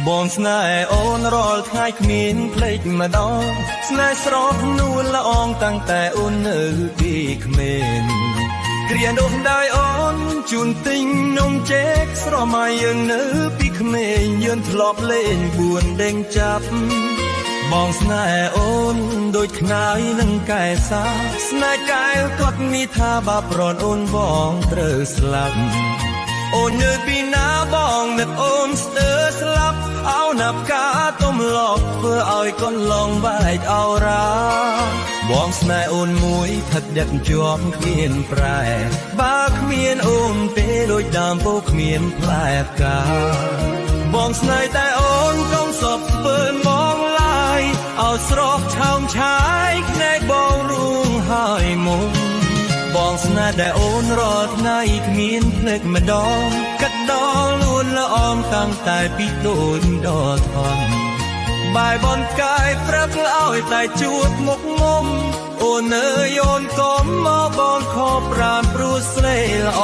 បងស្នេហ៍អូនរាល់ថ្ងៃគ្មានភ្លេចម្ដងស្នេហ៍ស្រស់នួនល្អងតាំងតែអូននៅពីក្មេងគ្រានោះដែរអូនជូនទិញនំចេកស្រមៃយើងនៅពីក្មេងយើងធ្លាប់លេង4ដេញចាប់បងស្នេហ៍អូនដូចខ្នើយនឹងកែសាស្នេហ៍កែវគាត់មានថាបាប្រនអូនបងត្រូវស្លាប់អូននៅពីណាបងនឹកអូនស្ទើរស្លាប់អោណាប់កាទុំឡប់ធ្វើឲ្យកូនឡងបែកអោរាបងស្នេហ៍អូនមួយថឹកដឹកជាប់គ្មានប្រែបើគ្មានអូនទេដូចដើមពោគ្មានផ្លែផ្កាបងស្នេហ៍តែអូនកុំសពពើមកឡាយឲ្យស្រស់ឆោមឆាយភ្នែកបងរួងហើយមុំបងស្នេហ៍ដែលអូនរាល់ថ្ងៃគ្មានភ្លេចម្ដងកាត់ដល់លួនល្អមតាំងតែពីដូចដល់ធំបាយបនកាយព្រឹកឲ្យតែជួបមុខងំអូនអើយអូនកុំមកបងខកប្រានព្រោះស្រីល្អ